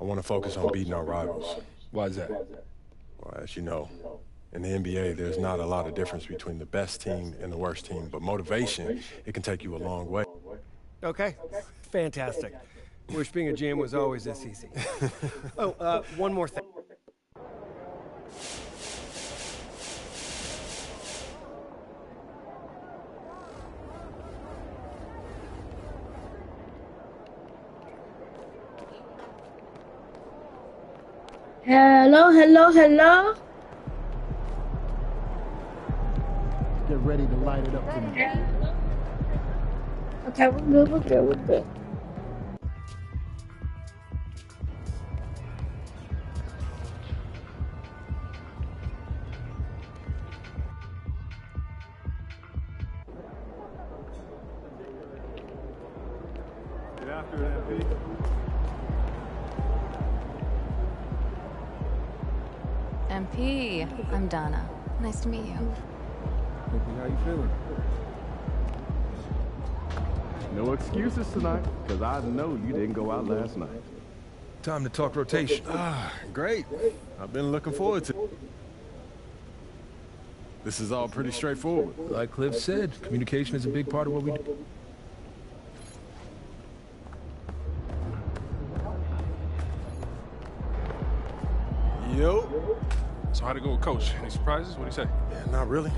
want to focus on beating our rivals. Why is that? Well, as you know, in the NBA, there's not a lot of difference between the best team and the worst team, but motivation, it can take you a long way. Okay, fantastic. Wish being a GM was always this easy. One more thing. Hello, hello, hello. Get ready to light it up for me. Okay, we're good. Get after it, MP. MP, I'm Donna. Nice to meet you. How you feeling? No excuses tonight, because I know you didn't go out last night. Time to talk rotation. Great. I've been looking forward to it. This is all pretty straightforward. Like Cliff said, communication is a big part of what we do. Yo. So how'd it go with Coach? Any surprises? What'd he say? Yeah, not really.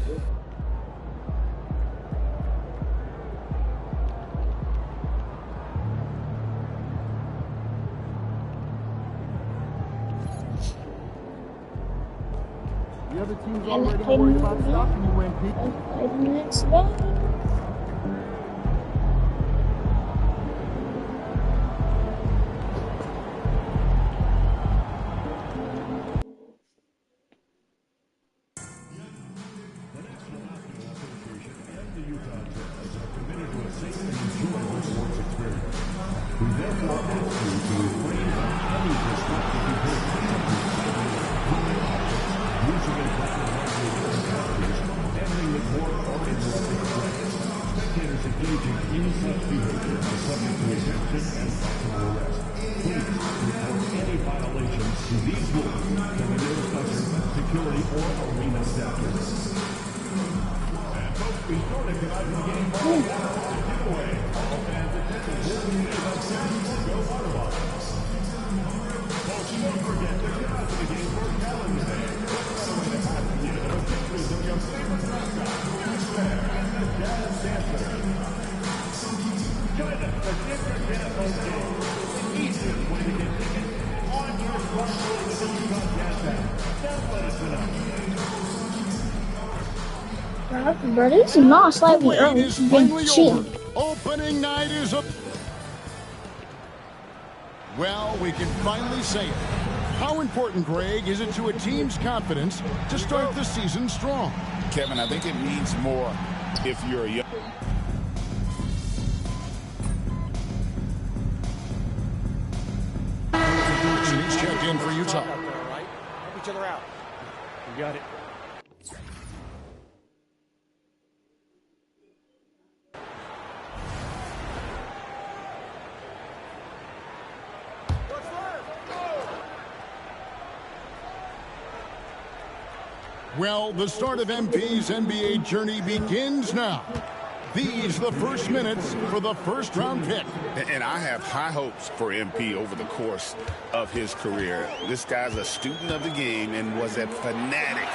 The other team's already worried about stopping you, MP. 5 minutes left. Bro, this is not slightly early. This is being cheating. Opening night is up. Well, we can finally say it. How important, Greg, is it to a team's confidence to start the season strong? Kevin, I think it means more if you're a young... He's checked in for Utah. Help each other out. You got it. Well, the start of MP's NBA journey begins now. These the first minutes for the first-round pick. And I have high hopes for MP over the course of his career. This guy's a student of the game and was a fanatic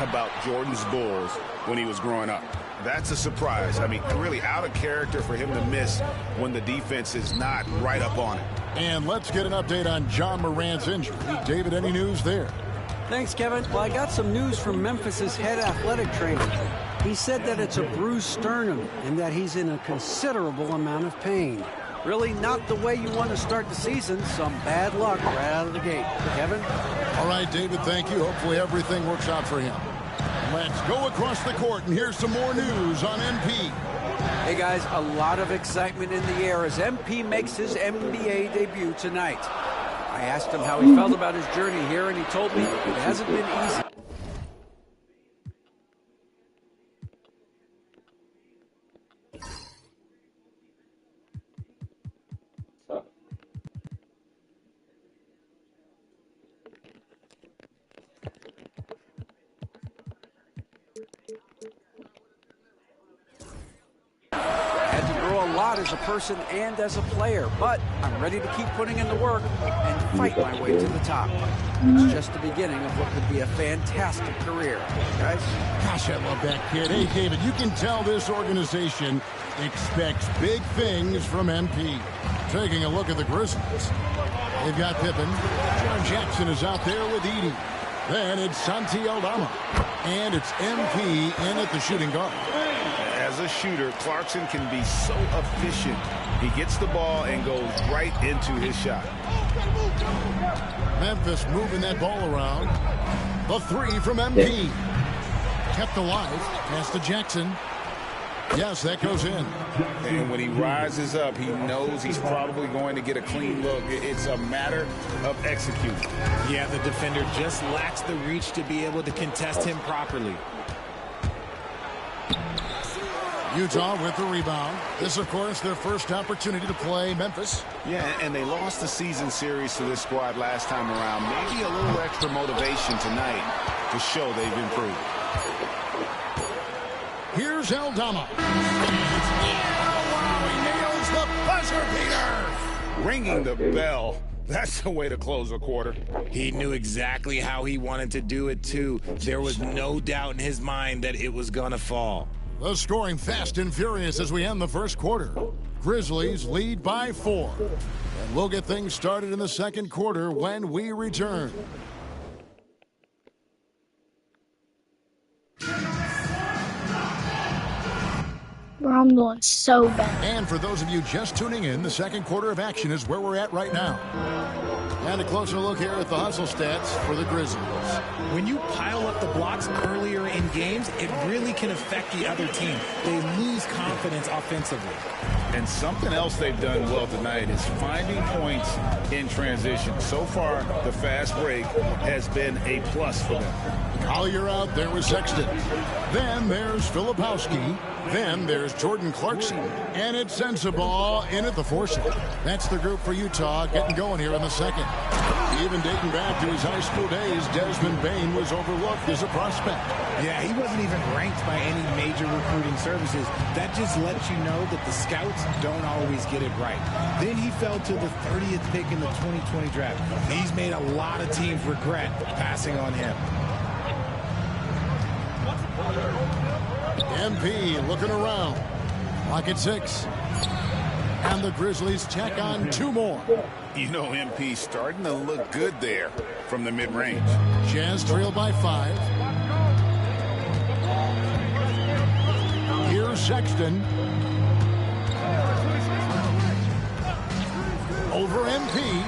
about Jordan's Bulls when he was growing up. That's a surprise. I mean, really out of character for him to miss when the defense is not right up on it. And let's get an update on John Morant's injury. David, any news there? Thanks, Kevin. Well, I got some news from Memphis's head athletic trainer. He said that it's a bruised sternum and that he's in a considerable amount of pain. Really not the way you want to start the season. Some bad luck right out of the gate. Kevin? All right, David, thank you. Hopefully everything works out for him. Let's go across the court and here's some more news on MP. Hey, guys, a lot of excitement in the air as MP makes his NBA debut tonight. I asked him how he felt about his journey here, and he told me it hasn't been easy. lot as a person and as a player, but I'm ready to keep putting in the work and fight my way to the top. It's just the beginning of what could be a fantastic career, guys. Gosh, I love that kid. Hey, David, you can tell this organization expects big things from MP. Taking a look at the Grizzlies. They've got Pippen. John Jackson is out there with Edey. Then it's Santi Aldama. And it's MP in at the shooting guard. As a shooter, Clarkson can be so efficient. He gets the ball and goes right into his shot. Memphis moving that ball around. The three from MP. Kept alive. Pass to Jackson. Yes, that goes in. And when he rises up, he knows he's probably going to get a clean look. It's a matter of executing. Yeah, the defender just lacks the reach to be able to contest him properly. Utah with the rebound. This, of course, their first opportunity to play Memphis. Yeah, and they lost the season series to this squad last time around. Maybe a little extra motivation tonight to show they've improved. Here's Aldama. He nails the buzzer beater. Ringing the bell. That's the way to close a quarter. He knew exactly how he wanted to do it, too. There was no doubt in his mind that it was going to fall. The scoring fast and furious as we end the first quarter. Grizzlies lead by 4. And we'll get things started in the second quarter when we return. Bro, I'm doing so bad. And for those of you just tuning in, the second quarter of action is where we're at right now. And a closer look here at the hustle stats for the Grizzlies. When you pile up the blocks earlier in games, it really can affect the other team. They lose confidence offensively. And something else they've done well tonight is finding points in transition. So far, the fast break has been a plus for them. Collier out there with Sexton. Then there's Filipowski. Then there's Jordan Clarkson. And it's Sensabaugh in at the forcing. That's the group for Utah getting going here in the second. Even dating back to his high school days, Desmond Bane was overlooked as a prospect. Yeah, he wasn't even ranked by any major recruiting services. That just lets you know that the scouts don't always get it right. Then he fell to the 30th pick in the 2020 draft. He's made a lot of teams regret passing on him. MP looking around. Clock at 6. And the Grizzlies check on 2 more. You know, MP starting to look good there from the mid-range. Jazz trail by 5. Here's Sexton. Over MP.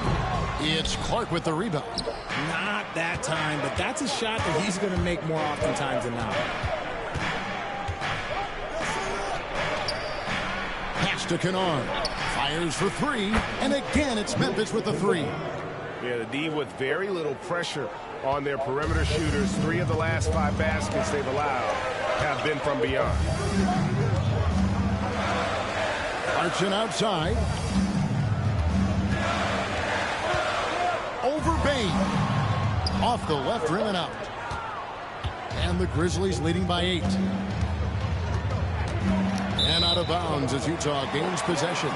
It's Clark with the rebound. Not that time, but that's a shot that he's going to make more oftentimes than not. Pass to Kennard. Fires for 3. And again, it's Memphis with the 3. Yeah, the D with very little pressure on their perimeter shooters. 3 of the last 5 baskets they've allowed have been from beyond. Clarkson outside. Over Bane. Off the left rim and out. And the Grizzlies leading by 8. And out of bounds as Utah gains possession.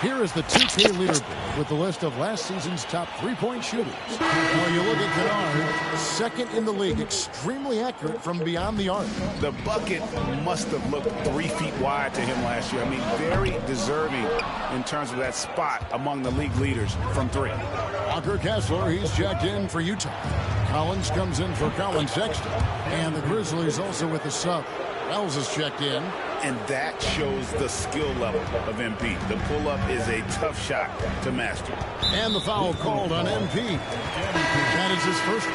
Here is the 2K leaderboard with the list of last season's top 3-point shooters. Now you look at Kennard, second in the league, extremely accurate from beyond the arc. The bucket must have looked 3 feet wide to him last year. I mean, very deserving in terms of that spot among the league leaders from 3. Walker Kessler, he's checked in for Utah. Collins comes in for Colin Sexton. And the Grizzlies also with the sub. Wells is checked in. And that shows the skill level of MP. The pull-up is a tough shot to master. And the foul called on MP. That is his first.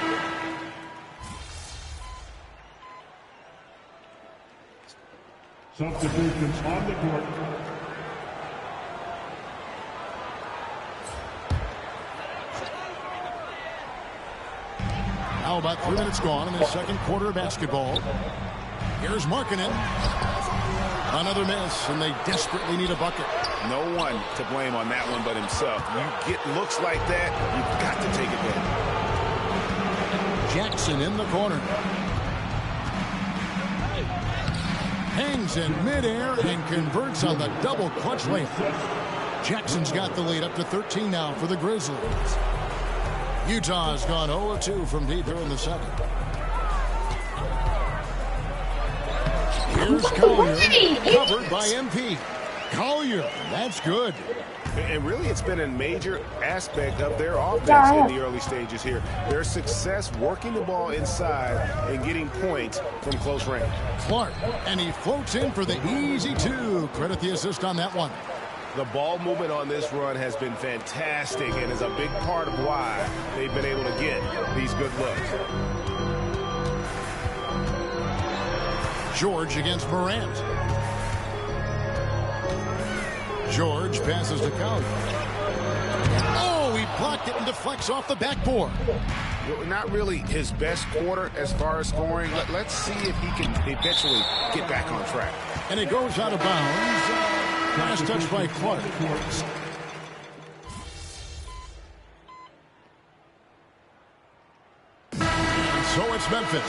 Substitutions on the court. Now about 3 minutes gone in the second quarter of basketball. Here's Markkanen. Another miss, and they desperately need a bucket. No one to blame on that one but himself. You get looks like that, you've got to take advantage. Jackson in the corner. hangs in midair and converts on the double clutch layup. Jackson's got the lead up to 13 now for the Grizzlies. Utah's gone 0-2 from deep here in the second. Here's Collier, covered by MP. Collier, that's good. And really, it's been a major aspect of their offense in the early stages here. Their success working the ball inside and getting points from close range. Clark, and he floats in for the easy two. Credit the assist on that one. The ball movement on this run has been fantastic and is a big part of why they've been able to get these good looks. George against Morant. George passes to Collier. Oh, he blocked it and deflects off the backboard. Not really his best quarter as far as scoring. Let's see if he can eventually get back on track. And it goes out of bounds. Last touch by Clark. So it's Memphis,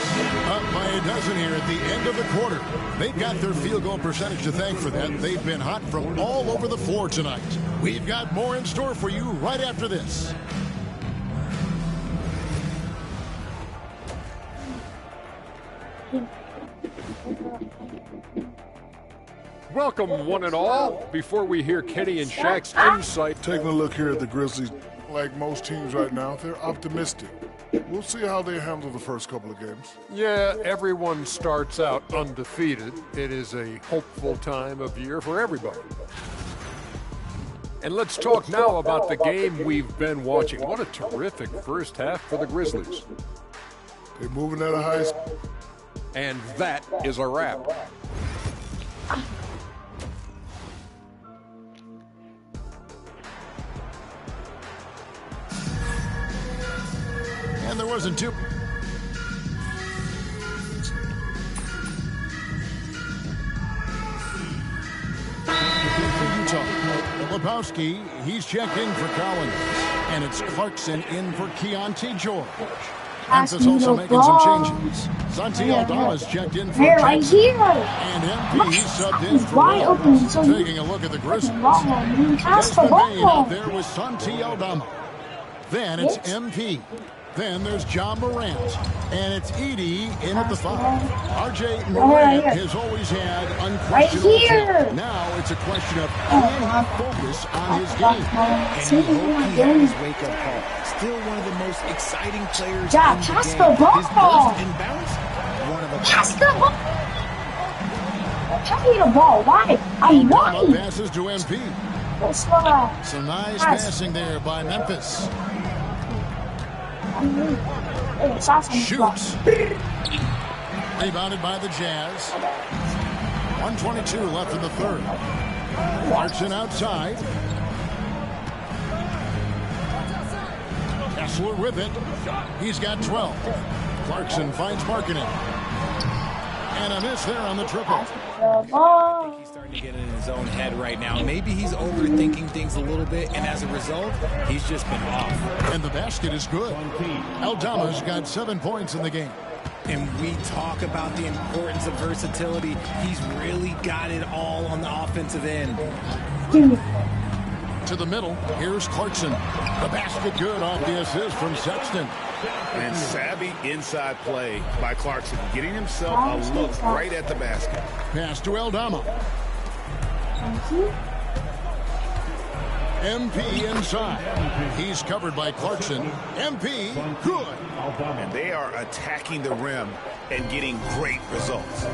up by a dozen here at the end of the quarter. They've got their field goal percentage to thank for that. They've been hot from all over the floor tonight. We've got more in store for you right after this. Welcome, one and all. Before we hear Kenny and Shaq's insight. Taking a look here at the Grizzlies, like most teams right now, they're optimistic. We'll see how they handle the first couple of games. Yeah, everyone starts out undefeated. It is a hopeful time of year for everybody. And let's talk now about the game we've been watching. What a terrific first half for the Grizzlies. They're moving at a high speed. And that is a wrap. And there wasn't too. Utah. Lebowski, he's checked in for Collins. And it's Clarkson in for Keontae George. Memphis also making some changes. Santi Aldama's checked in for Jackson. And MP subbed in for Wells. Taking a look at the Grizzlies. Desmond Bain out there with Santi Aldama. Then it's MP. Then there's John Morant. And it's Edey in at the 5. RJ Morant has always had unquestionable talent. Now it's a question of can he focus on his game? And he hope he had his wake-up call. Still one of the most exciting players in the game. His burst and bounce, one of a pass the ball. Pass me the ball. Why? I'm running. Passes to MP. Some nice passing there by Memphis. Shoots. Rebounded by the Jazz. 1:22 left in the third. Clarkson outside. Kessler with it. He's got 12. Clarkson finds Markkanen. And a miss there on the triple. He's starting to get in his own head right now. Maybe he's overthinking things a little bit, and as a result, he's just been off. And the basket is good. Aldama's got 7 points in the game. And we talk about the importance of versatility. He's really got it all on the offensive end. To the middle, here's Clarkson. The basket good off the assist from Sexton. And savvy inside play by Clarkson, getting himself a look right at the basket. Pass to Aldama. MP inside. He's covered by Clarkson. MP, good. And they are attacking the rim and getting great results.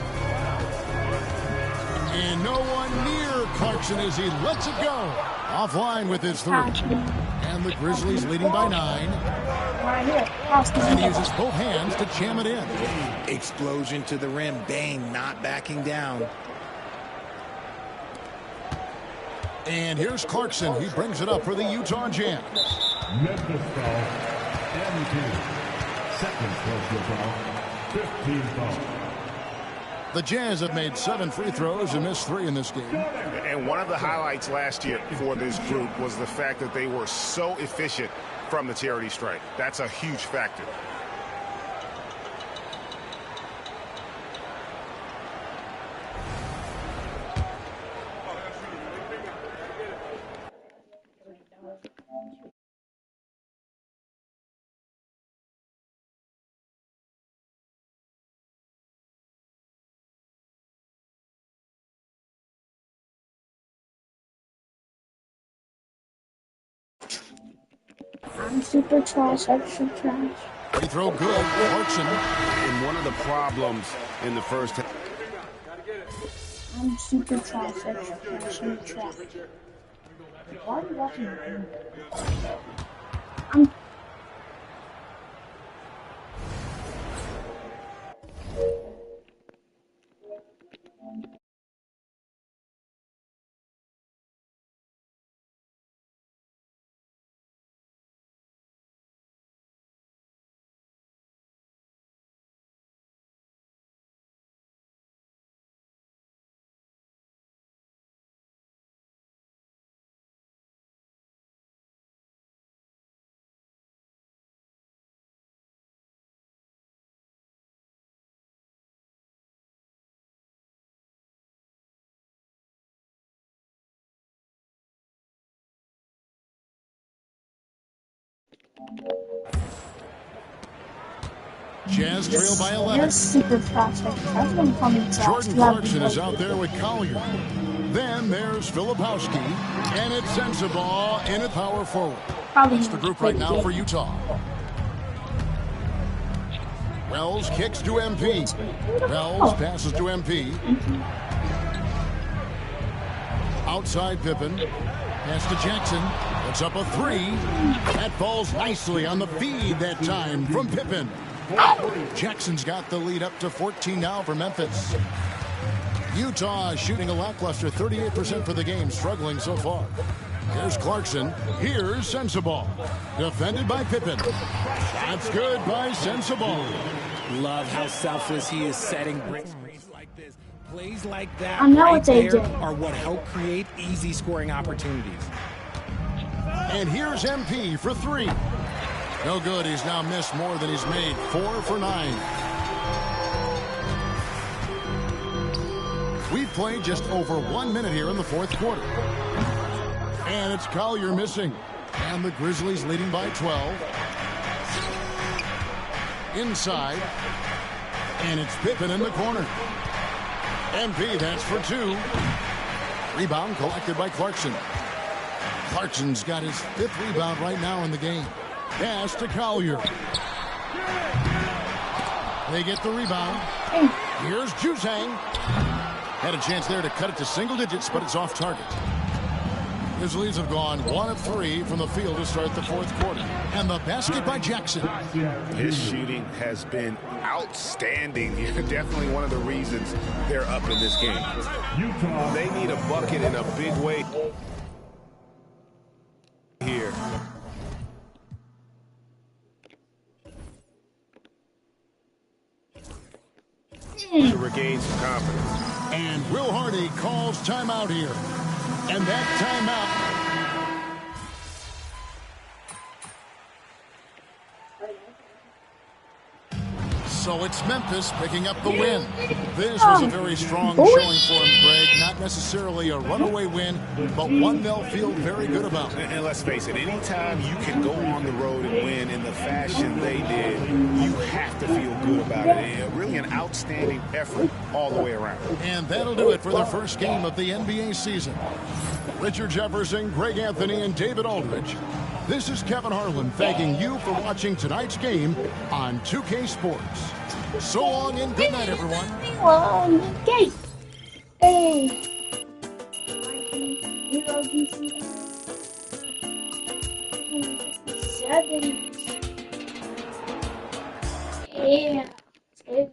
And no one near Clarkson as he lets it go. Offline with his 3. And the Grizzlies leading by 9. And he uses both hands to jam it in. Explosion to the rim. Bang, not backing down. And here's Clarkson. He brings it up for the Utah Jazz. Memphis foul. MP. Second personal foul. 15 foul. The Jazz have made 7 free throws and missed 3 in this game. And one of the highlights last year for this group was the fact that they were so efficient from the charity stripe. That's a huge factor. I'm super trash, extra trash. Free throw good. Clarkson. And one of the problems in the first half. I'm super trash, extra trash, and trash. Why are you watching me? I'm... Jazz trail by 11. You're super trash, that's gonna call me trash. Jordan Clarkson is out there with Collier. Then there's Filipowski, and it's Sensabaugh in at power forward. That's the group right now for Utah. Wells kicks to MP. Wells passes to MP. Outside Pippen. Pass to Jackson. Puts up a three. That falls nicely on the feed that time from Pippen. Jackson's got the lead up to 14 now for Memphis. Utah shooting a lackluster 38% for the game, struggling so far. Here's Clarkson. Here's Sensabaugh. Defended by Pippen. That's good by Sensabaugh. Love how selfless he is setting breaks like this. Plays like that I know right what they there did. are what help create easy scoring opportunities. And here's MP for three. No good. He's now missed more than he's made. 4 for 9. We've played just over 1 minute here in the fourth quarter. And it's Collier missing. And the Grizzlies leading by 12. Inside. And it's Pippen in the corner. MP, that's for 2. Rebound collected by Clarkson. Clarkson's got his 5th rebound right now in the game. Pass to Collier. They get the rebound. Here's Juzang. Had a chance there to cut it to single digits, but it's off target. Grizzlies have gone 1 of 3 from the field to start the fourth quarter. And the basket by Jackson. His shooting has been outstanding. Definitely one of the reasons they're up in this game. They need a bucket in a big way here. To regain some confidence. And Will Hardy calls timeout here. And that timeout. So it's Memphis picking up the win. This was a very strong showing for him, Greg. Not necessarily a runaway win, but one they'll feel very good about. And let's face it, anytime you can go on the road and win in the fashion they did, you have to feel good about it. Really an outstanding effort all the way around. And that'll do it for the first game of the NBA season. Richard Jefferson, Greg Anthony, and David Aldridge. This is Kevin Harlan thanking you for watching tonight's game on 2K Sports. So long and good night, everyone. Okay. Hey. Yeah. I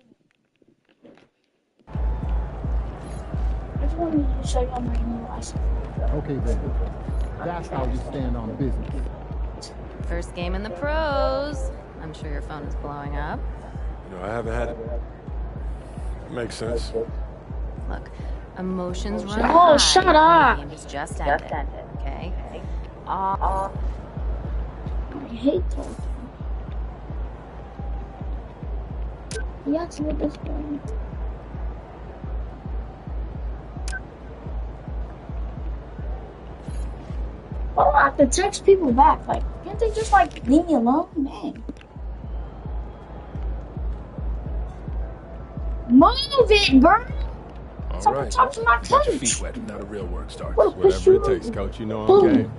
just wanted to show you my new license. Okay, then. That's how you stand on business. First game in the pros. I'm sure your phone is blowing up. You know, I haven't had it. Makes sense. Look, emotions run Oh, high. shut The up. game is just ended, okay? I hate talking. Yeah, it's with this one. Why do I have to text people back? Like, can't they just, like, leave me alone? Man. Move it, bro! Someone talk to my Get your coach. feet wet. Now the real work starts. Whatever it takes, Coach. You know I'm game.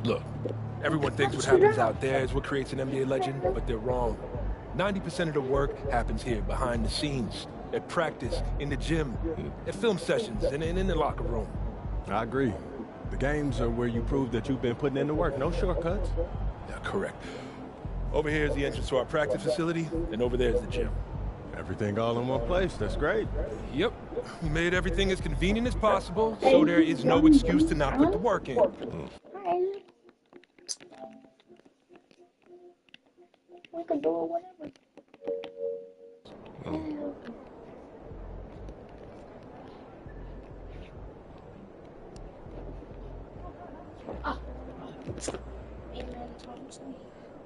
Look, Everyone thinks what happens out there is what creates an NBA legend, but they're wrong. 90% of the work happens here, behind the scenes, at practice, in the gym, at film sessions, and in the locker room. I agree. The games are where you prove that you've been putting in the work. No shortcuts. Yeah, correct. Over here is the entrance to our practice facility, and over there is the gym. Everything all in one place. That's great. Yep. We made everything as convenient as possible, so there is no excuse to not put the work in. We can do it whenever.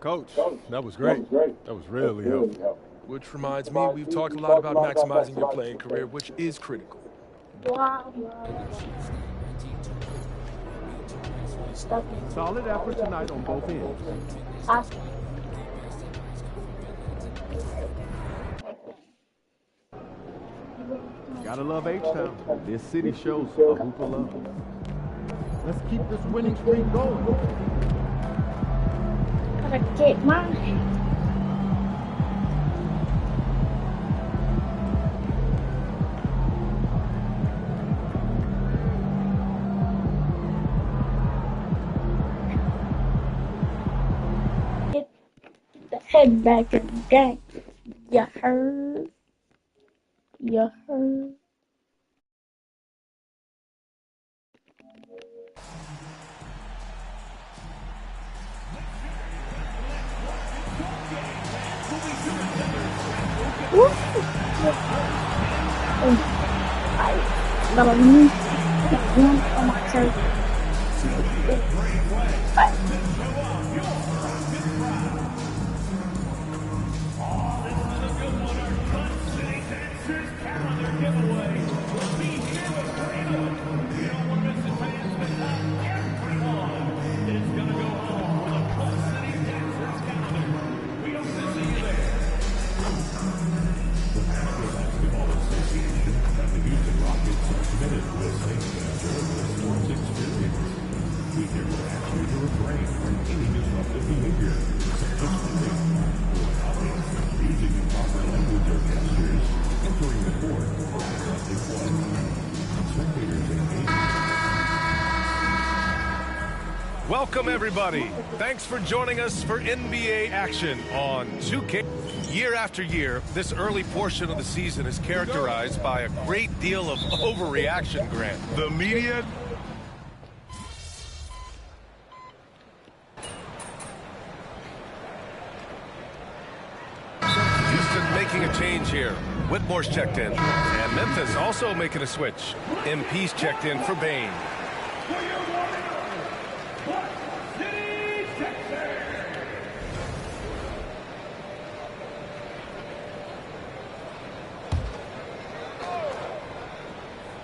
Coach, that was great. That was really helpful. Which reminds me, we've talked a lot about maximizing your playing career, which is critical. Solid effort tonight on both ends. Gotta love H-Town. This city shows a hoop of love. Let's keep this winning streak going. Gotta get mine. Get the head back in the game. You heard? You heard? I got a new one on my shirt. Welcome, everybody. Thanks for joining us for NBA action on 2K. Year after year, this early portion of the season is characterized by a great deal of overreaction, Grant. The media... Houston making a change here. Whitmore's checked in. And Memphis also making a switch. MP's checked in for Bane.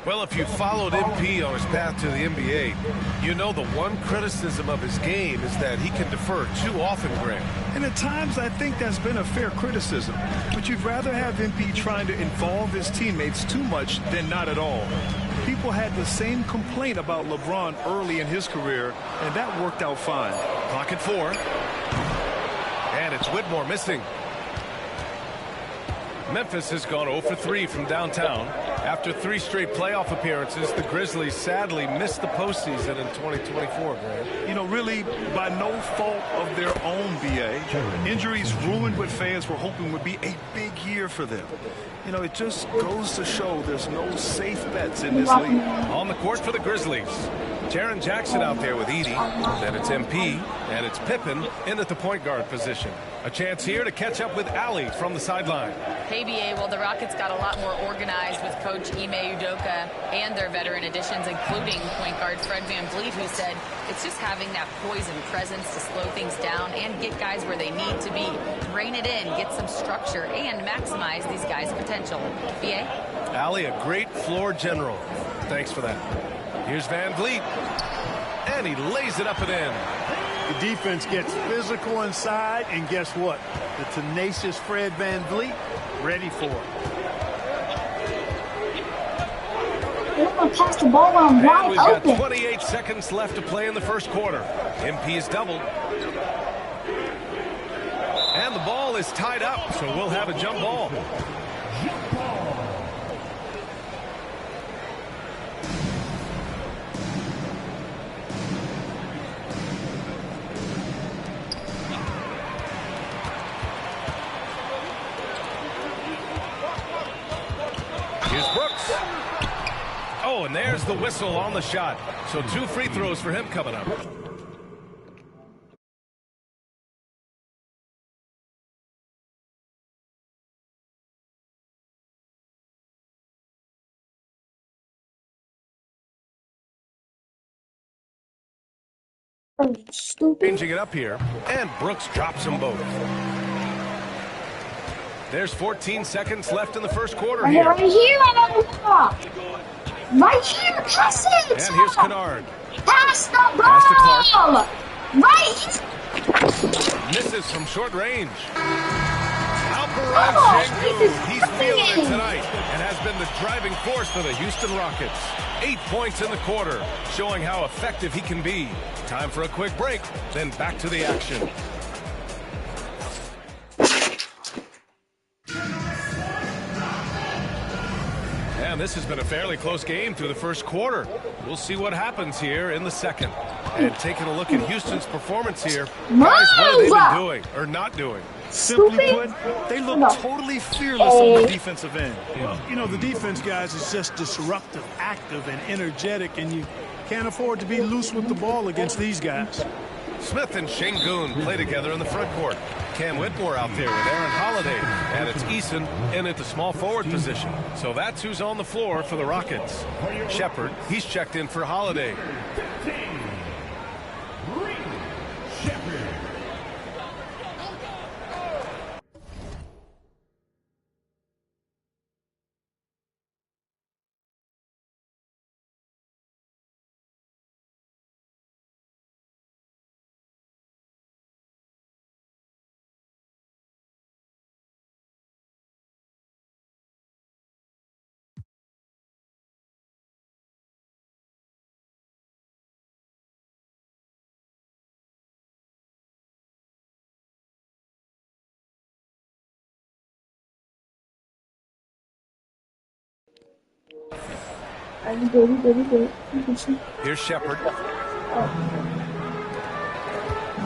Well, if you followed MP on his path to the NBA, you know the one criticism of his game is that he can defer too often, Grant. And at times, I think that's been a fair criticism. But you'd rather have MP trying to involve his teammates too much than not at all. People had the same complaint about LeBron early in his career, and that worked out fine. Clock at 4. And it's Whitmore missing. Memphis has gone 0 for 3 from downtown. After 3 straight playoff appearances, the Grizzlies sadly missed the postseason in 2024, Grant. You know, really, by no fault of their own, BA. Injuries ruined what fans were hoping would be a big year for them. You know, it just goes to show there's no safe bets in this league. On the court for the Grizzlies. Jaren Jackson out there with Edey. Then it's MP, and it's Pippen in at the point guard position. A chance here to catch up with Allie from the sideline. Hey, BA, well, the Rockets got a lot more organized with Coach Ime Udoka and their veteran additions, including point guard Fred VanVleet, who said it's just having that poise and presence to slow things down and get guys where they need to be. Rein it in, get some structure, and maximize these guys' potential. BA? Allie, a great floor general. Thanks for that. Here's VanVleet, and he lays it up and in. The defense gets physical inside, and guess what? The tenacious Fred VanVleet ready for it. They're going to pass the ball on wide open. We've got open. 28 seconds left to play in the first quarter. MP is doubled. ball is tied up, so we'll have a jump ball. Here's Brooks. Oh, and there's the whistle on the shot. So 2 free throws for him coming up. Stupid. Changing it up here, and Brooks drops them both. There's 14 seconds left in the first quarter here. Right here on the wall. Right here, pass it. And here's Kennard. Pass the ball. Pass to Clark. Right. Misses from short range. Alperen Sengun, he's feeling it tonight and has been the driving force for the Houston Rockets. 8 points in the quarter, showing how effective he can be. Time for a quick break, then back to the action. And this has been a fairly close game through the first quarter. We'll see what happens here in the second. And taking a look at Houston's performance here, guys, what have they been doing or not doing? Simply put, they look totally fearless on the defensive end. You know, the defense, guys, is just disruptive, active, and energetic, and you can't afford to be loose with the ball against these guys. Smith and Sengun play together in the front court. Cam Whitmore out there with Aaron Holiday. And it's Eason in at the small forward position. So that's who's on the floor for the Rockets. Shepherd, he's checked in for Holiday. Here's Shepherd.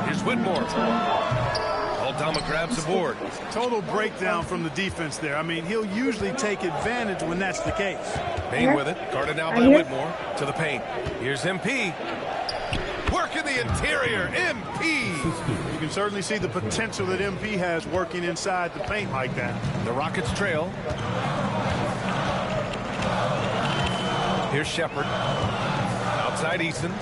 Here's Whitmore. Aldama grabs the board. Total breakdown from the defense there. I mean, he'll usually take advantage when that's the case. Payne with it. Guarded now by Whitmore. To the paint. Here's MP. Work in the interior. MP. You can certainly see the potential that MP has working inside the paint like that. The Rockets trail. Here's Shepherd. Outside Eason.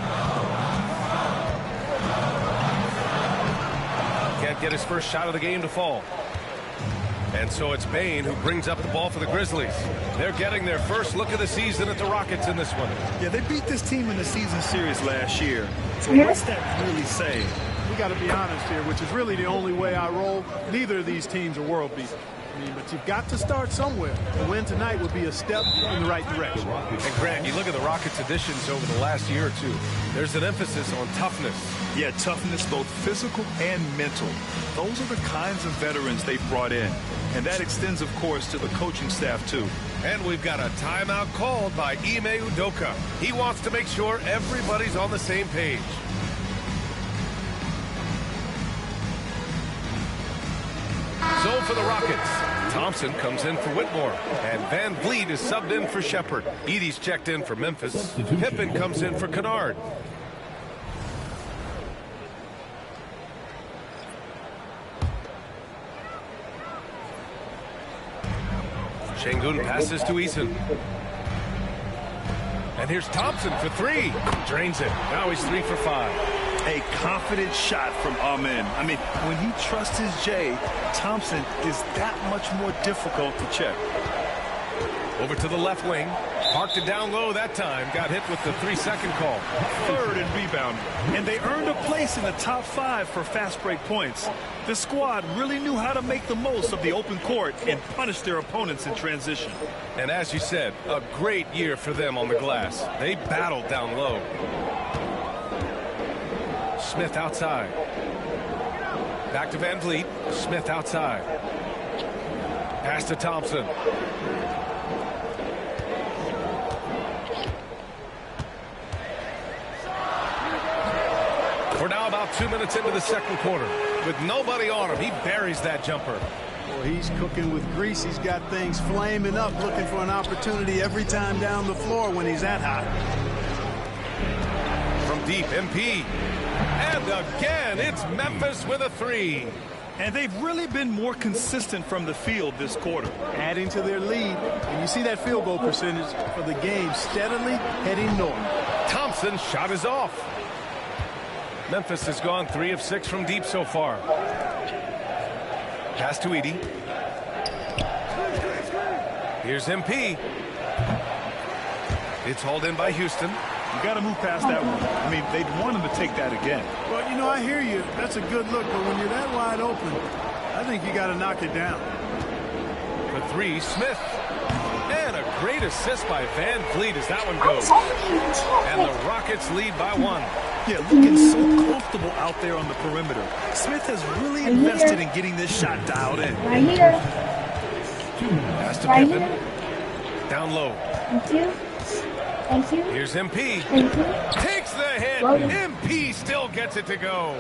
Can't get his first shot of the game to fall. And so it's Bane who brings up the ball for the Grizzlies. They're getting their first look of the season at the Rockets in this one. Yeah, they beat this team in the season series last year. So what's that really say? We got to be honest here, which is really the only way I roll. Neither of these teams are world beaters. I mean, but you've got to start somewhere. The win tonight would be a step in the right direction. And Grant, you look at the Rockets' additions over the last year or two. There's an emphasis on toughness. Yeah, toughness, both physical and mental. Those are the kinds of veterans they've brought in. And that extends, of course, to the coaching staff, too. And we've got a timeout called by Ime Udoka. He wants to make sure everybody's on the same page. So for the Rockets, Thompson comes in for Whitmore, and Van Vliet is subbed in for Shepherd. Edey's checked in for Memphis. Pippen comes in for Kennard. Sengun passes to Eason. And here's Thompson for three. Drains it. Now he's 3 for 5. A confident shot from Amen. I mean, when he trusts his J, Thompson is that much more difficult to check. Over to the left wing. Parked it down low that time. Got hit with the 3-second call. Third and rebound. And they earned a place in the top 5 for fast break points. The squad really knew how to make the most of the open court and punish their opponents in transition. And as you said, a great year for them on the glass. They battled down low. Smith outside. Back to Van Vliet. Smith outside. Pass to Thompson. We're now about 2 minutes into the second quarter. With nobody on him, he buries that jumper. Well, he's cooking with grease. He's got things flaming up, looking for an opportunity every time down the floor when he's that hot. From deep, MP. And again, it's Memphis with a three. And they've really been more consistent from the field this quarter. Adding to their lead. And you see that field goal percentage for the game steadily heading north. Thompson's shot is off. Memphis has gone 3 of 6 from deep so far. Pass to Edey. Here's MP. It's hauled in by Houston. You got to move past that one. I mean, they'd want him to take that again. Well, you know, I hear you. That's a good look, but when you're that wide open, I think you got to knock it down. For 3, Smith. And a great assist by Van Vliet as that one goes. And the Rockets lead by 1. Yeah, looking so comfortable out there on the perimeter. Smith has really invested in getting this shot dialed in. Right here. Pass to Right Pippen. here. Down low. Thank you. Thank you. Here's MP. Thank you. Takes the hit. Loaded. MP still gets it to go.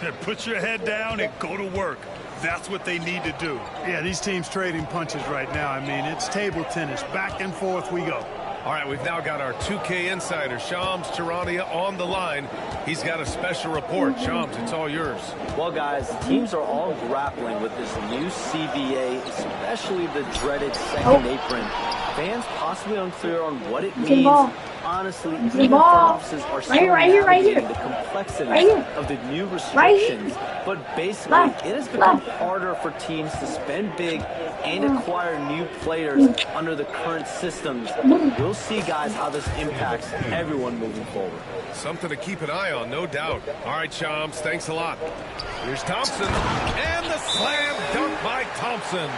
Yeah, put your head down and go to work. That's what they need to do. Yeah, these teams trading punches right now. I mean, it's table tennis. Back and forth we go. All right, we've now got our 2K insider, Shams Charania, on the line. He's got a special report. Shams, it's all yours. Well, guys, teams are all grappling with this new CBA, especially the dreaded second apron. Fans possibly unclear on what it means. Honestly, even front offices are still navigating the complexities of the new restrictions. But basically, it has become harder for teams to spend big and acquire new players under the current systems. We'll see, guys, how this impacts everyone moving forward. Something to keep an eye on, no doubt. All right, Shams, thanks a lot. Here's Thompson, and the slam dunk by Thompson.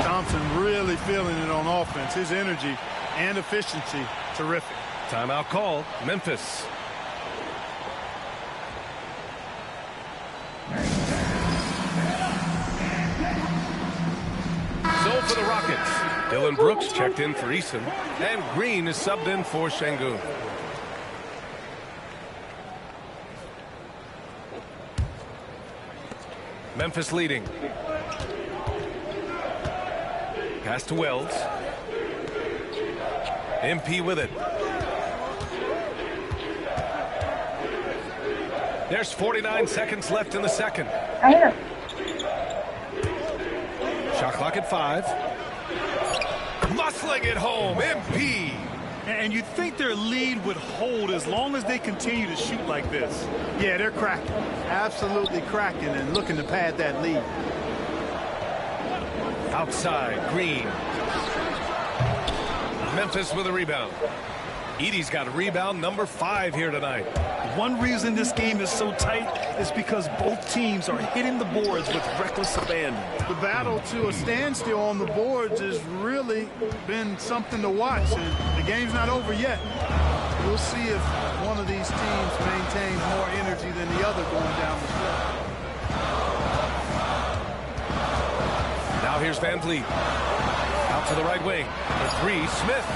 Thompson really feeling it on offense. His energy and efficiency, terrific. Timeout call, Memphis. So for the Rockets, Dylan Brooks checked in for Eason, and Green is subbed in for Şengün. Memphis leading. Pass to Wells. MP with it. There's 49 seconds left in the second. Shot clock at 5. Muscling it home, MP. And you'd think their lead would hold as long as they continue to shoot like this. Yeah, they're cracking. Absolutely cracking and looking to pad that lead. Outside, Green. Memphis with a rebound. Edey's got rebound number 5 here tonight. One reason this game is so tight is because both teams are hitting the boards with reckless abandon. The battle to a standstill on the boards has really been something to watch, and the game's not over yet. We'll see if one of these teams maintains more energy than the other going down the stretch. Now here's Van Vliet. Out to the right wing. For 3, Smith.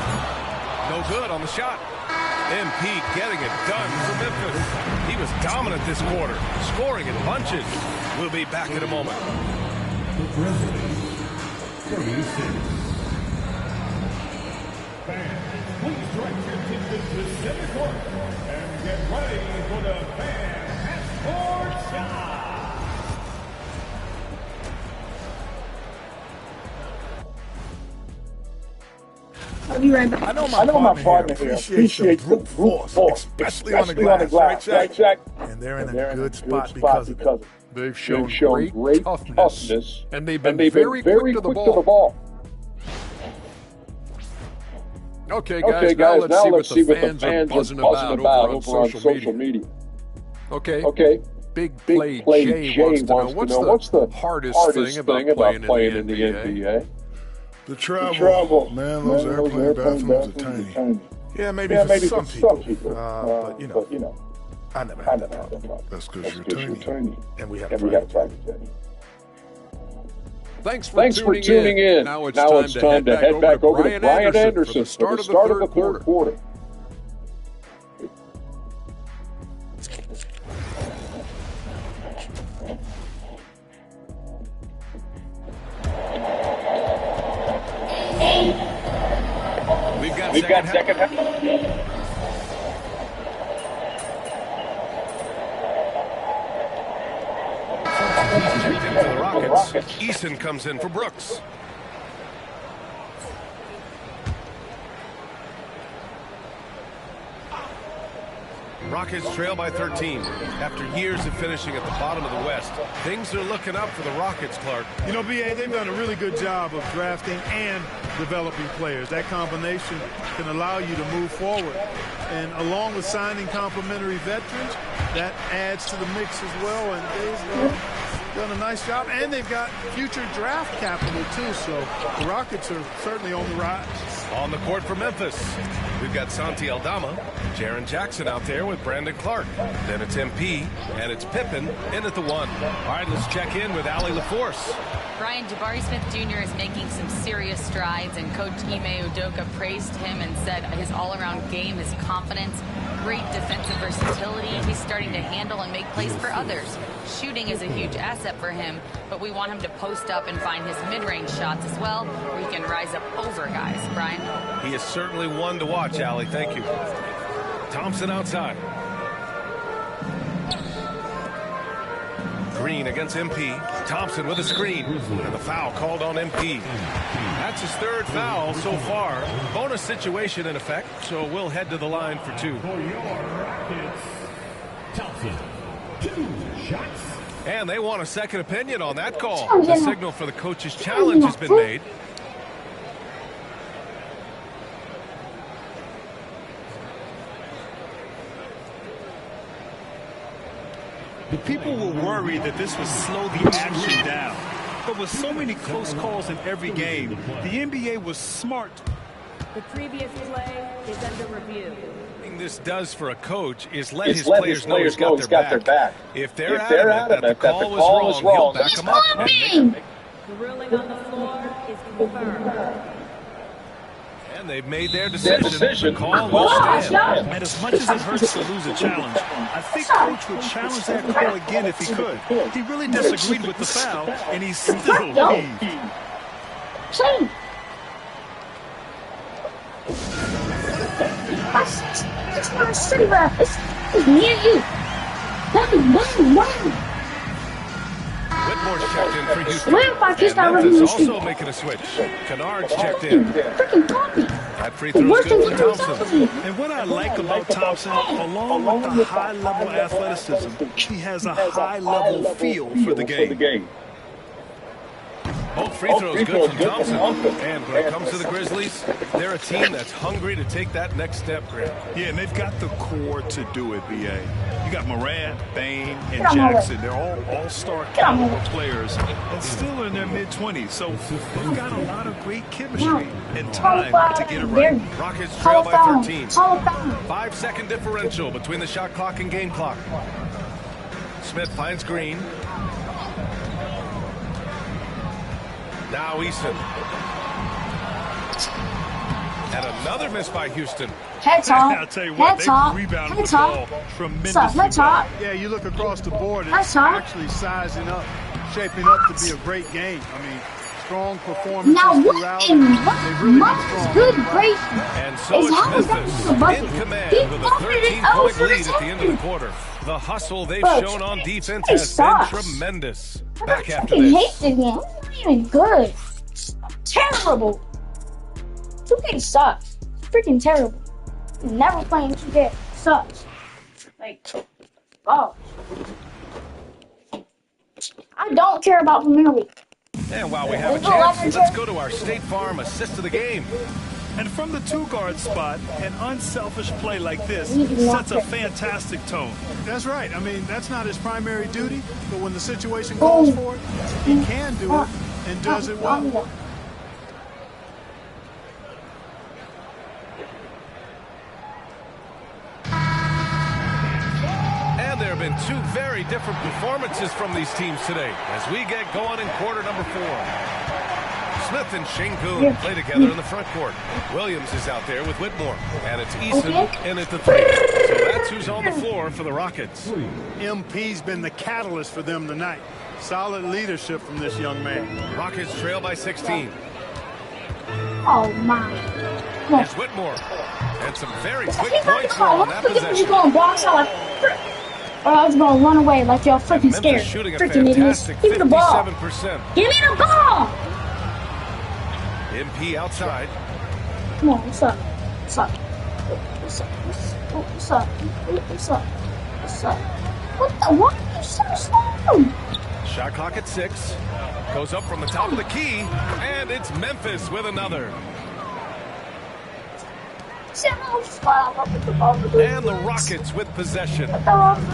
No good on the shot. MP getting it done for Memphis. He was dominant this quarter, scoring in bunches. We'll be back in a moment. The Grizzlies, 36. Fans, please direct your attention to center court and get ready for the fan passport shot. I'll be right back. I know my partner here appreciates the brute force, especially on the glass, right, Shaq? And they're in a good spot because of it. They've shown great toughness, and they've been very quick to the ball. Okay, guys, now let's see what the fans are buzzing about over on social media. Okay. Big Play Jay wants to know, what's the hardest thing about playing in the NBA? The travel. Man, those airplane bathrooms are tiny. Yeah, maybe for some people. But, you know. I never had that problem. That's because you're tiny. And we have to practice. Thanks for tuning in. Now it's time to head back over to Brian Anderson for the start of the third quarter. We've got second half. For the Rockets. Eason comes in for Brooks. Rockets trail by 13. After years of finishing at the bottom of the West, things are looking up for the Rockets, Clark. You know, B.A., they've done a really good job of drafting and developing players. That combination can allow you to move forward. And along with signing complementary veterans, that adds to the mix as well. And they've done a nice job. And they've got future draft capital, too. So the Rockets are certainly on the rise. On the court for Memphis, we've got Santi Aldama, Jaren Jackson out there with Brandon Clark. Then it's MP, and it's Pippen in at the 1. All right, let's check in with Allie LaForce. Brian, Jabari Smith Jr. is making some serious strides, and Coach Ime Udoka praised him and said his all-around game, his confidence, great defensive versatility. He's starting to handle and make plays for others. Shooting is a huge asset for him, but we want him to post up and find his mid-range shots as well, where he can rise up over guys. Brian? He is certainly one to watch, Allie. Thank you. Thompson outside. Green against MP. Thompson with a screen. And the foul called on MP. That's his third foul so far. Bonus situation in effect, so we'll head to the line for 2. Thompson, 2 shots. And they want a second opinion on that call. The signal for the coach's challenge has been made. The people were worried that this would slow the action down. But with so many close calls in every game, the NBA was smart. The previous play is under review. What this does for a coach is let his players know he's got their back. If they're adamant that the call was wrong, he'll back them up. The ruling on the floor is confirmed. And they've made their decision. The call will stand. And as much as it hurts to lose a challenge, I think Coach would challenge that call again if he could. He really disagreed with the foul, and he's still lead. It's not a city rap. It's me and you. Whitmore's checked in for Houston. And Memphis also making a switch. Kennard's checked in. That free throw is good for Thompson. And what I like about Thompson, along with the high-level athleticism, he has a high-level feel for the game. Both free throws good from Thompson. And when it comes to the Grizzlies, they're a team that's hungry to take that next step, Grant. Yeah, and they've got the core to do it, B.A. You got Morant, Bane, and Jackson. They're all all-star caliber players and still in their mid-20s. So they've got a lot of great chemistry and time to get it right. Rockets trail by 13. 5-second differential between the shot clock and game clock. Smith finds Green. Now Eason. And another miss by Houston. Head top. I'll tell you what, they rebounded the ball tremendously. Yeah, you look across the board, it's actually sizing up, shaping up to be a great game. I mean, strong performances throughout. They've really been strong. Good, great. And so is Memphis in command with a 13-point lead at the end of the quarter. The hustle they've shown on defense has been tremendous. Back after this. I hate this game. It's not even good. Terrible. 2K sucks. It's freaking terrible. Never playing 2K sucks. Like, oh. I don't care about Premier League. And while we have a chance, let's go to our State Farm assist of the game. And from the 2-guard spot, an unselfish play like this sets a fantastic tone. That's right. I mean, that's not his primary duty, but when the situation calls for it, he can do it and does it well. been two very different performances from these teams today as we get going in quarter number 4. Smith and Sengun play together in the front court. Williams is out there with Whitmore. And it's Eason in at the 3. So that's who's on the floor for the Rockets. MP's been the catalyst for them tonight. Solid leadership from this young man. Rockets trail by 16. Oh, my. Here's Whitmore. And some very quick points on that possession. Going box out like, or I was going to run away like y'all freaking scared. Freaking idiots. Give me the ball. Give me the ball. MP outside. Come on, what's up? What's up? What's up? What's up? What's up? What's up? What the? Why are you so slow? Shot clock at 6. Goes up from the top of the key. And it's Memphis with another. And the Rockets with possession.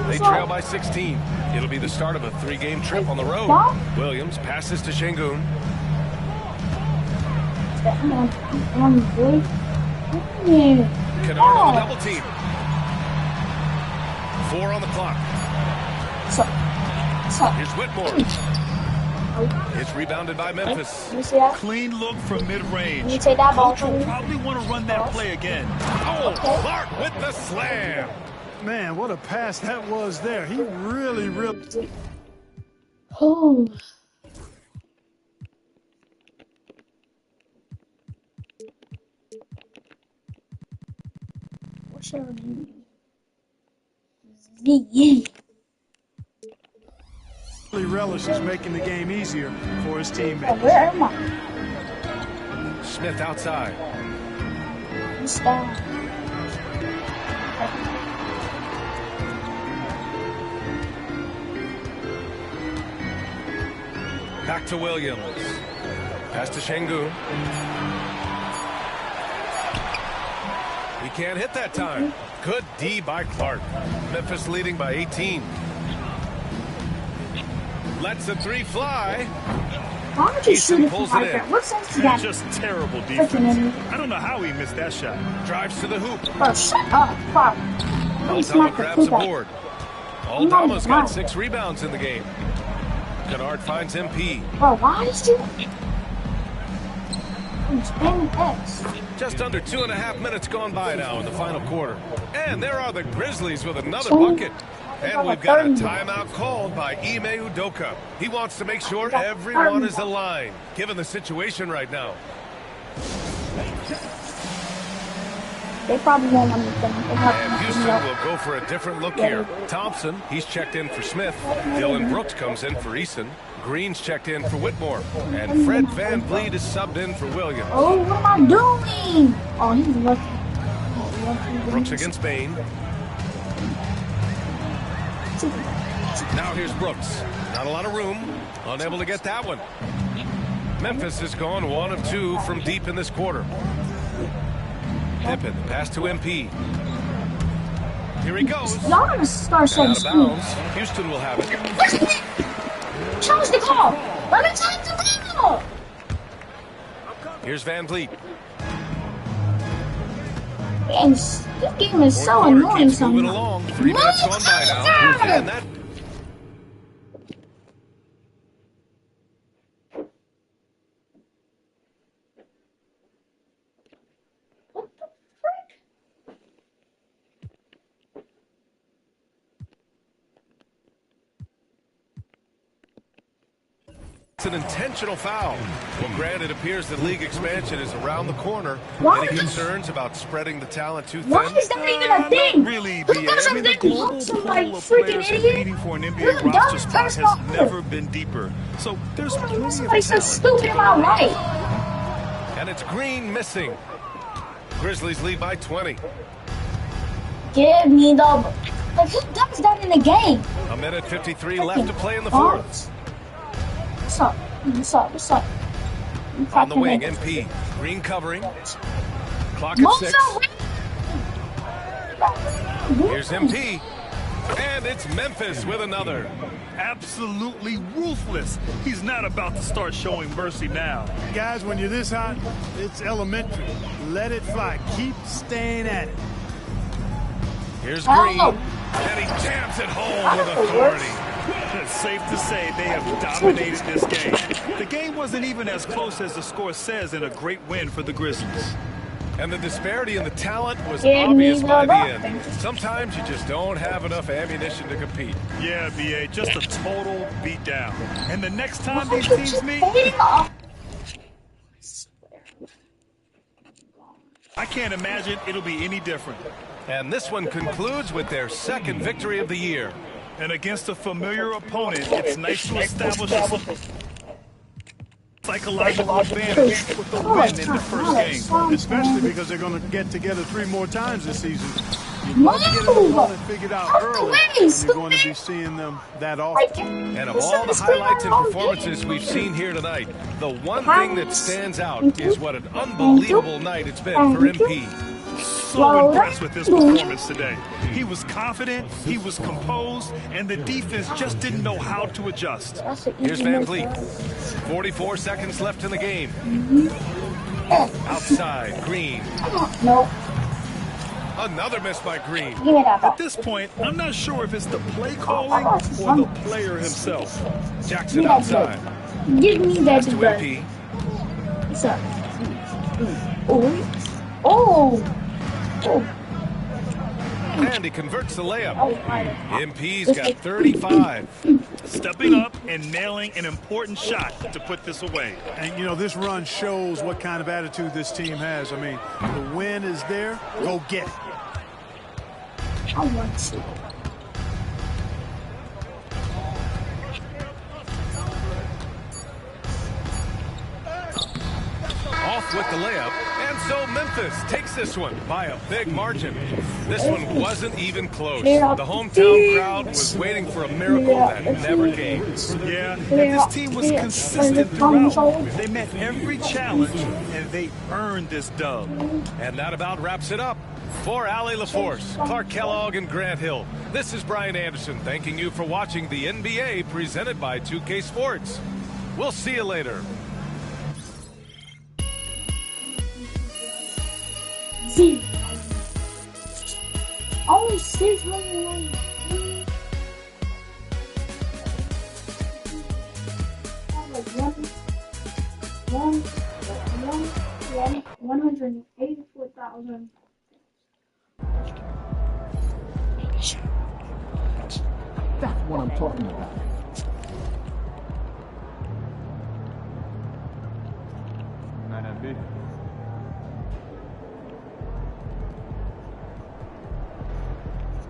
They trail by 16. It'll be the start of a 3-game trip on the road. Williams passes to Sengun. Kennard on the double team. 4 on the clock. Here's Whitmore. It's rebounded by Memphis. Clean look from mid-range. Coach will probably want to run that play again. Oh, Clark with the slam. Man, what a pass that was there. He really ripped. Oh. What should I do? He relishes making the game easier for his teammates. Where am I? Smith outside. He's down. Back to Williams. Pass to Sengun. He can't hit that time. Good D by Clark. Memphis leading by 18. Lets the 3 fly. Why would you shoot it from right there? What sense does that? Just terrible defense. I don't know how he missed that shot. Drives to the hoop. Bro, shut up. Fuck. Aldama grabs a board. Aldama's got 6 rebounds in the game. Kennard finds MP. Bro, why is you... I'm spamming X. Just under 2.5 minutes gone by now in the final quarter. And there are the Grizzlies with another bucket. And we've got a timeout called by Ime Udoka. He wants to make sure everyone is aligned, given the situation right now. They probably won't understand. And Houston will go for a different look here. Thompson, he's checked in for Smith. Dylan Brooks comes in for Eason. Green's checked in for Whitmore. And Fred VanVleet is subbed in for Williams. Oh, what am I doing? Oh, he's lucky. Brooks against Bain. Now here's Brooks. Not a lot of room. Unable to get that one. Memphis has gone 1 of 2 from deep in this quarter. Pippen, pass to MP. Here he goes. Y'all gonna start saying out of bounds. Houston will have it. Change the call. Let me change the call. Here's VanVleet. And this game is so annoying sometimes. 3 minutes gone by now. And that it's an intentional foul. Well, granted, it appears that league expansion is around the corner. Any concerns about spreading the talent too thin? Why is that even a thing? Not really, BA. I mean, the global pool of players competing for an NBA roster spot has never been deeper. So there's plenty of talent. So stupid, am I right? And it's Green missing. Grizzlies lead by 20. Give me the... Like, who does that in the game? 1:53 left to play in the fourth. What's up? What's up? What's up? On the wing, MP. Green covering. Clock at 6. Here's MP. And it's Memphis with another. Absolutely ruthless. He's not about to start showing mercy now. Guys, when you're this hot, it's elementary. Let it fly. Keep staying at it. Here's Green. And he jams it home with authority. It's safe to say they have dominated this game. The game wasn't even as close as the score says in a great win for the Grizzlies. And the disparity in the talent was obvious by the end. Sometimes you just don't have enough ammunition to compete. Yeah, B.A., just a total beatdown. And the next time these teams meet, I can't imagine it'll be any different. And this one concludes with their second victory of the year. And against a familiar opponent, it's nice to establish a psychological advantage with the win in the first game. Especially because they're going to get together 3 more times this season. You'd love to get an opponent figured out early, and you're going to be seeing them that often. And of all the highlights and performances we've seen here tonight, the one thing that stands out is what an unbelievable night it's been for MP. So impressed with his performance today. He was confident, he was composed, and the defense just didn't know how to adjust. Here's Van Vliet. 44 seconds left in the game. Outside, Green. No. Another miss by Green. At this point, I'm not sure if it's the play calling or the player himself. Jackson outside. Give me that to MP. What's up? Oh. And he converts the layup. MP's got 35. Stepping up and nailing an important shot to put this away. And, you know, this run shows what kind of attitude this team has. I mean, the win is there. Go get it. I want to. Off with the layup, and so Memphis takes this one by a big margin. This one wasn't even close. The hometown crowd was waiting for a miracle that never came. Yeah, and this team was consistent throughout. They met every challenge, and they earned this dub. And that about wraps it up. For Allie LaForce, Clark Kellogg, and Grant Hill, this is Brian Anderson thanking you for watching the NBA presented by 2K Sports. We'll see you later. See, only 600. 184,000. That's what I'm talking about.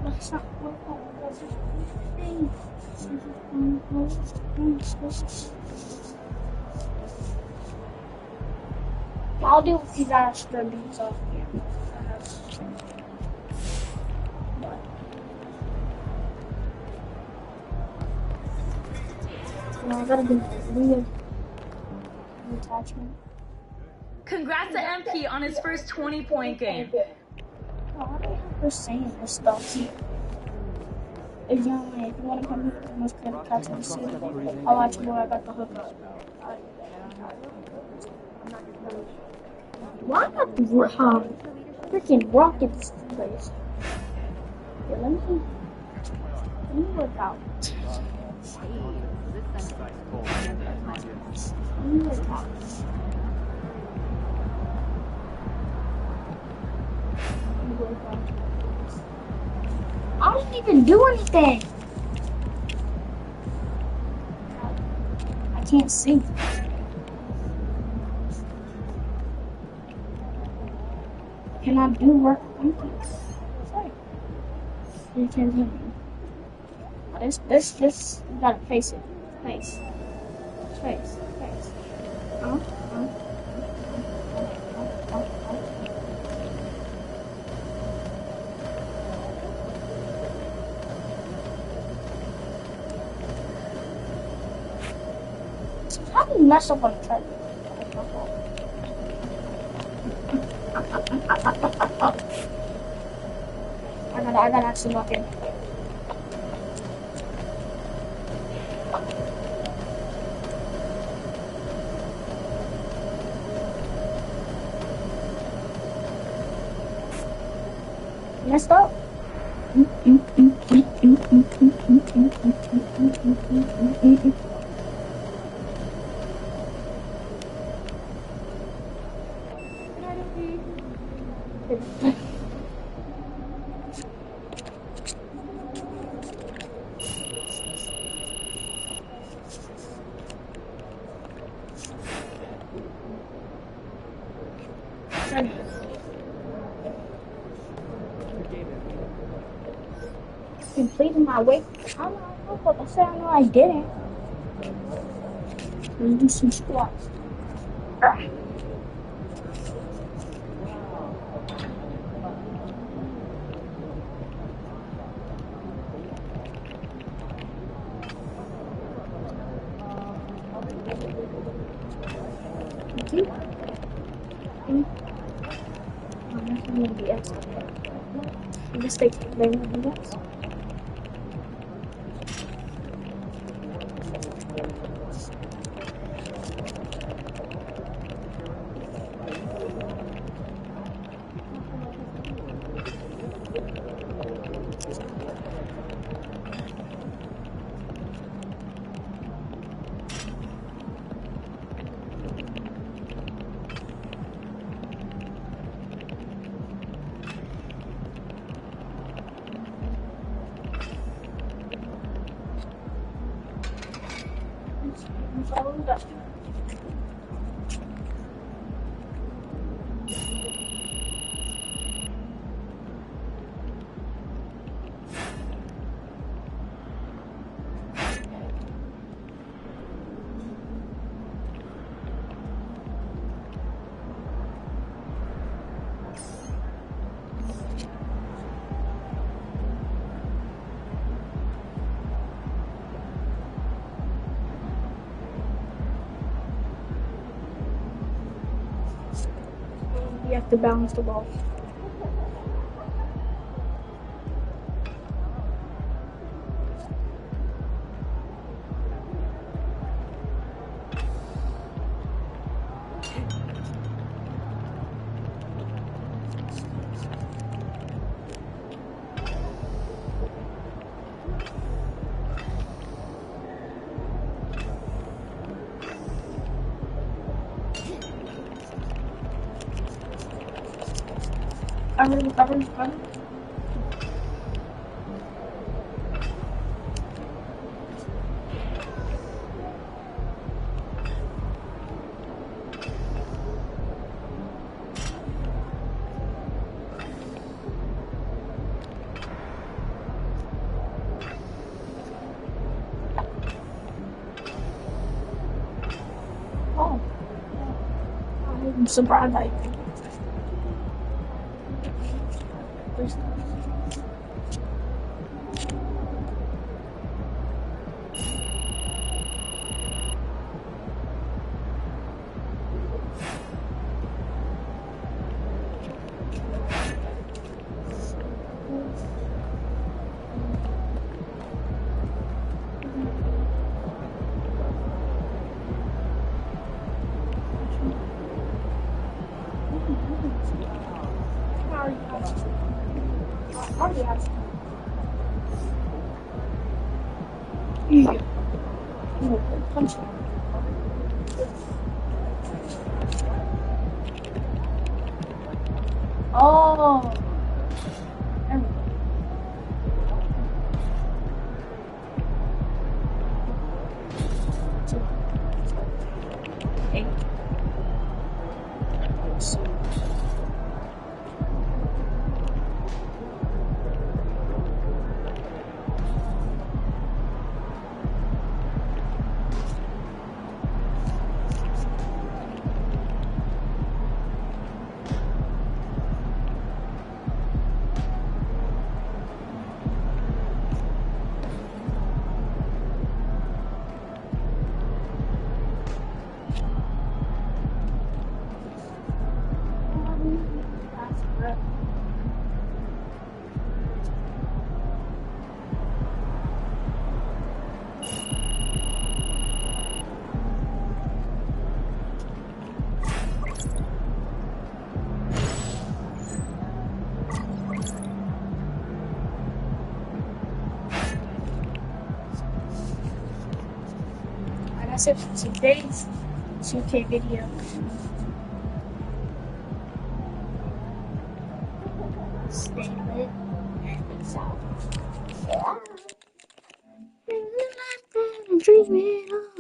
That's not what I'll deal with these extra beats off here. I gotta do the attachment. Congrats to MP on his first 20-point game. Why do you have to saying this stuff here? If you want to come here, you must get a catch and see. I'll watch more. I got the hook up. Why not freaking rocket this place? Yeah, let me work out. I didn't even do anything. I can't see. Can I do work? Sorry. You can't hear me. This, you gotta face it. Face. How do you mess up on the treadmill? I gotta actually walk in. Messed up? Completing my weight. I don't know what I said. I know I didn't. Let's do some squats. Just take the next. You have to balance the ball. Cover. Oh, I'm surprised I think. Oh. that's it for today's 2K video. Stay lit. Peace out. Dream it